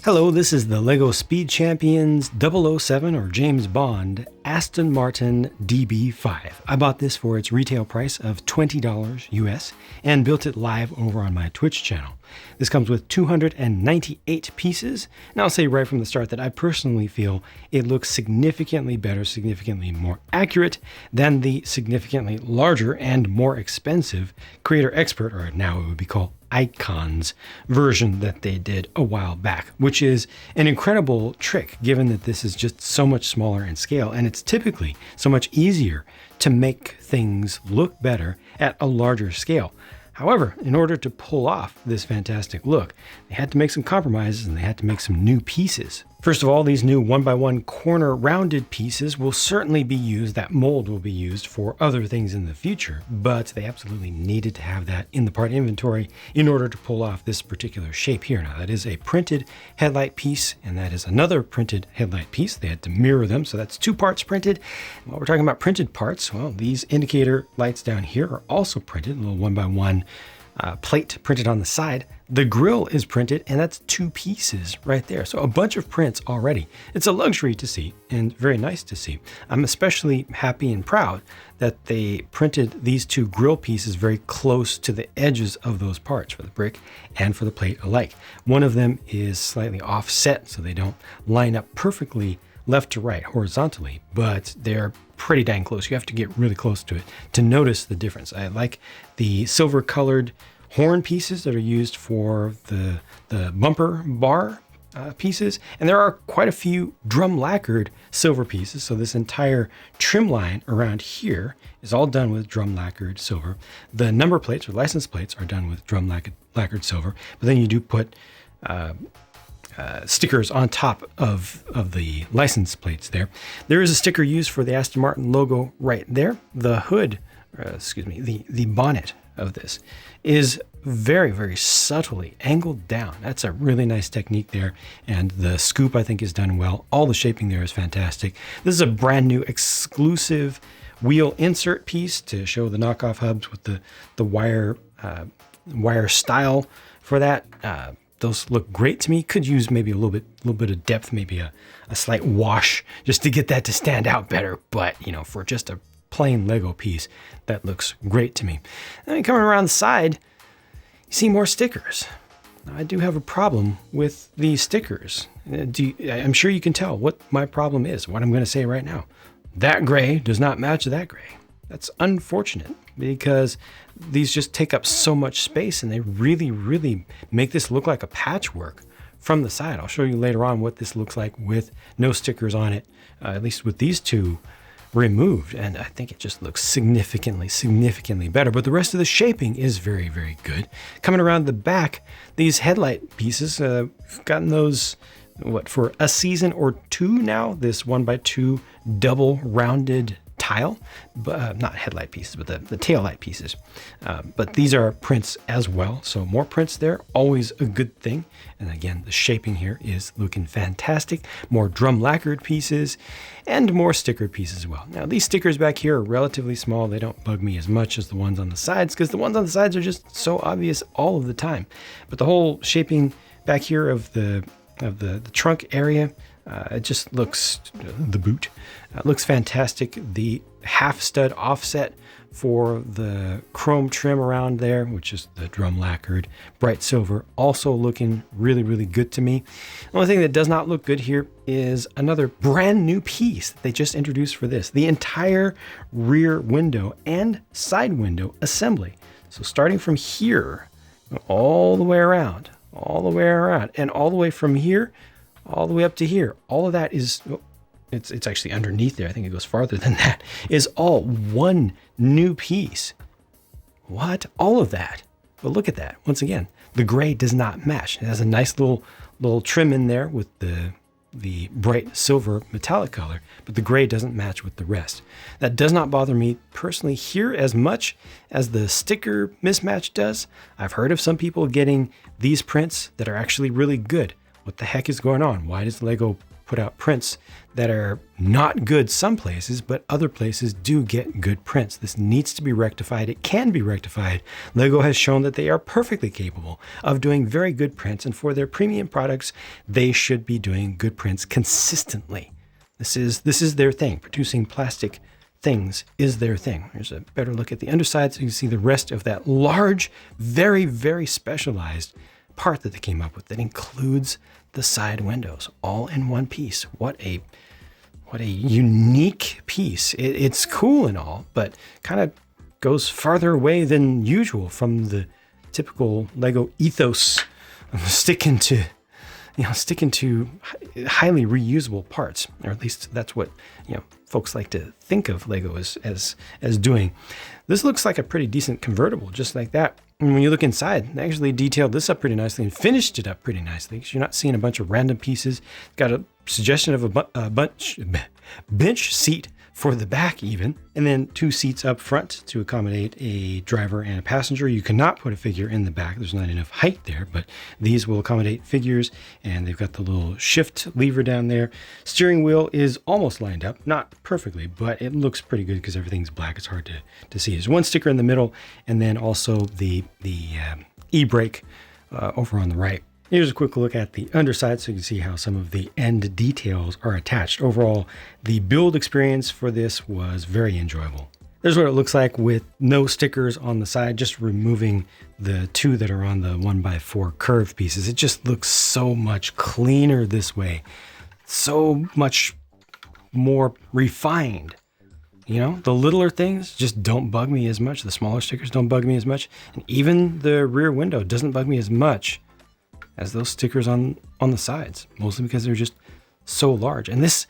Hello, this is the LEGO Speed Champions 007 or James Bond Aston Martin DB5. I bought this for its retail price of $20 US and built it live over on my Twitch channel. This comes with 298 pieces, and I'll say right from the start that I personally feel it looks significantly better, significantly more accurate than the significantly larger and more expensive Creator Expert, or now it would be called Icons version that they did a while back, which is an incredible trick given that this is just so much smaller in scale and it's typically so much easier to make things look better at a larger scale. However, in order to pull off this fantastic look, they had to make some compromises and they had to make some new pieces. First of all, these new 1x1 corner rounded pieces will certainly be used, that mold will be used for other things in the future, but they absolutely needed to have that in the part inventory in order to pull off this particular shape here. Now that is a printed headlight piece and that is another printed headlight piece. They had to mirror them, so that's two parts printed. And while we're talking about printed parts, well, these indicator lights down here are also printed, a little 1x1 plate printed on the side. The grille is printed, and that's two pieces right there. So a bunch of prints already. It's a luxury to see and very nice to see. I'm especially happy and proud that they printed these two grille pieces very close to the edges of those parts for the brick and for the plate alike. One of them is slightly offset so they don't line up perfectly left to right horizontally, but they're pretty dang close. You have to get really close to it to notice the difference. I like the silver colored horn pieces that are used for the bumper bar pieces, and there are quite a few drum lacquered silver pieces. So this entire trim line around here is all done with drum lacquered silver. The number plates or license plates are done with drum lacquered silver, but then you do put stickers on top of the license plates there. There is a sticker used for the Aston Martin logo right there. The hood, the bonnet of this is very, very subtly angled down. That's a really nice technique there. And the scoop, I think, is done well. All the shaping there is fantastic. This is a brand new exclusive wheel insert piece to show the knockoff hubs with the wire style for that. Those look great to me. Could use maybe a little bit of depth, maybe a slight wash just to get that to stand out better. But, you know, for just a plain Lego piece, that looks great to me. And then coming around the side, you see more stickers. Now, I do have a problem with these stickers. I'm sure you can tell what my problem is, what I'm going to say right now. That gray does not match that gray. That's unfortunate because these just take up so much space and they really, really make this look like a patchwork from the side. I'll show you later on what this looks like with no stickers on it, at least with these two removed. And I think it just looks significantly better. But the rest of the shaping is very, very good. Coming around the back, these headlight pieces, we've gotten those, for a season or two now, this 1x2 double rounded tile, but not headlight pieces, but the tail light pieces. But these are prints as well. So more prints there, always a good thing. And again, the shaping here is looking fantastic. More drum lacquered pieces and more sticker pieces as well. Now these stickers back here are relatively small. They don't bug me as much as the ones on the sides because the ones on the sides are just so obvious all of the time. But the whole shaping back here of the trunk area, it just looks, the boot, looks fantastic. The half stud offset for the chrome trim around there, which is the drum lacquered bright silver, also looking really, really good to me. The only thing that does not look good here is another brand new piece that they just introduced for this, the entire rear window and side window assembly. So starting from here, all the way around, and all the way from here, all the way up to here. All of that is, it's actually underneath there. I think it goes farther than that, is all one new piece. What? All of that. But look at that. Once again, the gray does not match. It has a nice little trim in there with the bright silver metallic color, but the gray doesn't match with the rest. That does not bother me personally here as much as the sticker mismatch does. I've heard of some people getting these prints that are actually really good. What the heck is going on? Why does Lego put out prints that are not good some places, but other places do get good prints. This needs to be rectified. It can be rectified. Lego has shown that they are perfectly capable of doing very good prints, and for their premium products, they should be doing good prints consistently. This is their thing. Producing plastic things is their thing. Here's a better look at the underside so you can see the rest of that large, very, very specialized part that they came up with that includes the side windows all in one piece. What a unique piece. It's cool and all, but kind of goes farther away than usual from the typical Lego ethos of sticking to highly reusable parts, or at least that's what folks like to think of Lego as doing. This looks like a pretty decent convertible, just like that. And when you look inside, they actually detailed this up pretty nicely and finished it up pretty nicely. So you're not seeing a bunch of random pieces. Got a suggestion of a bench seat for the back even, and then 2 seats up front to accommodate a driver and a passenger. You cannot put a figure in the back. There's not enough height there, but these will accommodate figures, and they've got the little shift lever down there. Steering wheel is almost lined up, not perfectly, but it looks pretty good because everything's black. It's hard to see. There's one sticker in the middle, and then also the e-brake over on the right. Here's a quick look at the underside so you can see how some of the end details are attached. Overall, the build experience for this was very enjoyable. There's what it looks like with no stickers on the side, just removing the 2 that are on the 1x4 curved pieces. It just looks so much cleaner this way, so much more refined. The littler things just don't bug me as much. The smaller stickers don't bug me as much. And even the rear window doesn't bug me as much as those stickers on the sides, mostly because they're just so large. And it's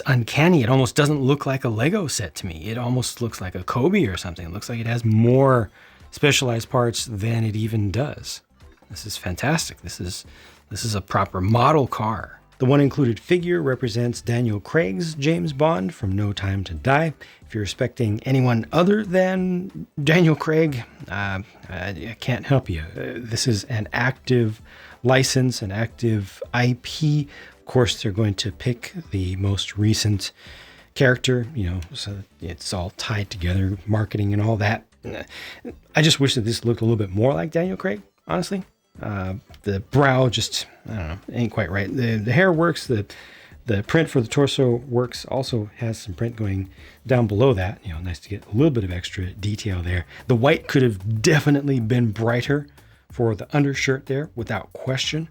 uncanny. It almost doesn't look like a Lego set to me. It almost looks like a Kobe or something. It looks like it has more specialized parts than it even does. This is fantastic. This is a proper model car. The one included figure represents Daniel Craig's James Bond from No Time to Die. If you're expecting anyone other than Daniel Craig, I can't help you. This is an active license, an active IP. Of course, they're going to pick the most recent character, so it's all tied together, marketing and all that. I just wish that this looked a little bit more like Daniel Craig, honestly. The brow just, I don't know, ain't quite right. The hair works, the print for the torso works, also has some print going down below that. Nice to get a little bit of extra detail there. The white could have definitely been brighter for the undershirt there, without question.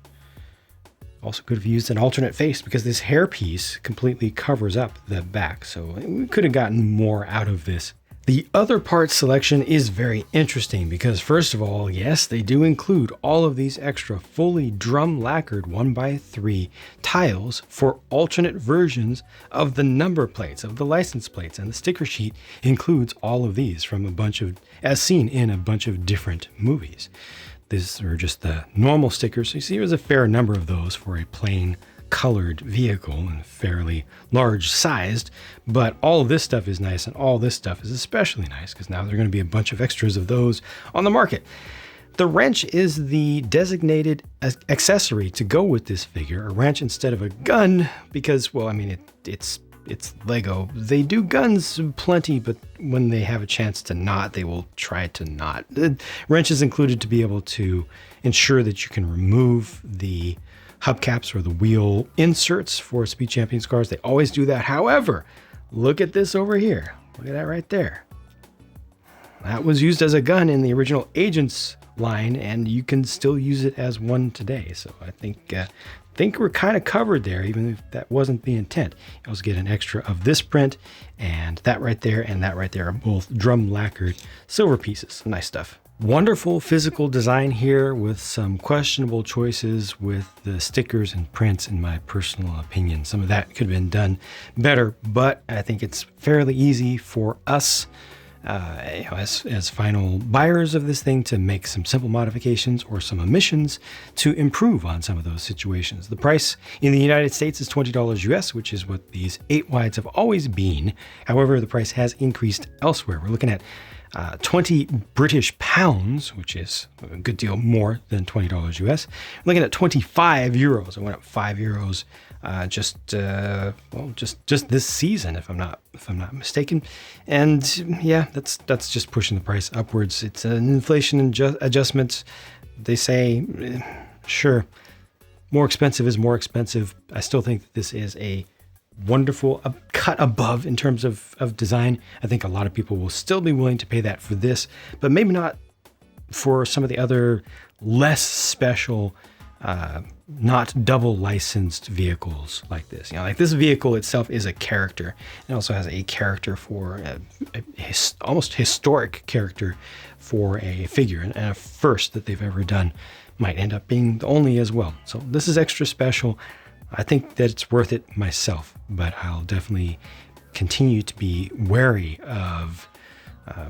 Also could have used an alternate face because this hair piece completely covers up the back. So we could have gotten more out of this. The other parts selection is very interesting because, first of all, yes, they do include all of these extra fully drum lacquered 1x3 tiles for alternate versions of the number plates, of the license plates, and the sticker sheet includes all of these from a bunch of, as seen in a bunch of different movies. These are just the normal stickers. So you see there's a fair number of those for a plain colored vehicle and fairly large sized, but all of this stuff is nice, and all this stuff is especially nice because now there are going to be a bunch of extras of those on the market. The wrench is the designated accessory to go with this figure, a wrench instead of a gun, because, well, I mean, it's Lego. They do guns plenty, but when they have a chance to not, they will try to not. The wrench is included to be able to ensure that you can remove the hubcaps or the wheel inserts for Speed Champions cars. They always do that. However, look at this over here. Look at that right there. That was used as a gun in the original Agents line, and you can still use it as one today. So I think we're kind of covered there, even if that wasn't the intent. You also get an extra of this print, and that right there are both drum lacquered silver pieces. Nice stuff. Wonderful physical design here with some questionable choices with the stickers and prints, in my personal opinion. Some of that could have been done better, but I think it's fairly easy for us as final buyers of this thing to make some simple modifications or some omissions to improve on some of those situations. The price in the United States is $20 US, which is what these 8 wides have always been. However, the price has increased elsewhere. We're looking at 20 British pounds, which is a good deal more than $20 US. I'm looking at 25 euros. I went up 5 euros just this season, if I'm not mistaken. And yeah, that's just pushing the price upwards. It's an inflation adjustment. They say, sure, more expensive is more expensive. I still think that this is a wonderful cut above in terms of design. I think a lot of people will still be willing to pay that for this, but maybe not for some of the other less special, not double licensed vehicles like this. You know, like this vehicle itself is a character. It also has a character for almost historic character for a figure, and a first that they've ever done. Might end up being the only as well. So this is extra special. I think that it's worth it myself, but I'll definitely continue to be wary of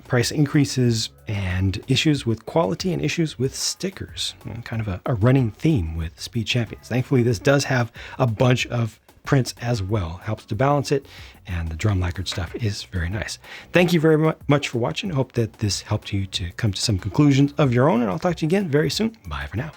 price increases and issues with quality and issues with stickers. Kind of a running theme with Speed Champions. Thankfully, this does have a bunch of prints as well. Helps to balance it, and the drum lacquered stuff is very nice. Thank you very much for watching. I hope that this helped you to come to some conclusions of your own, and I'll talk to you again very soon. Bye for now.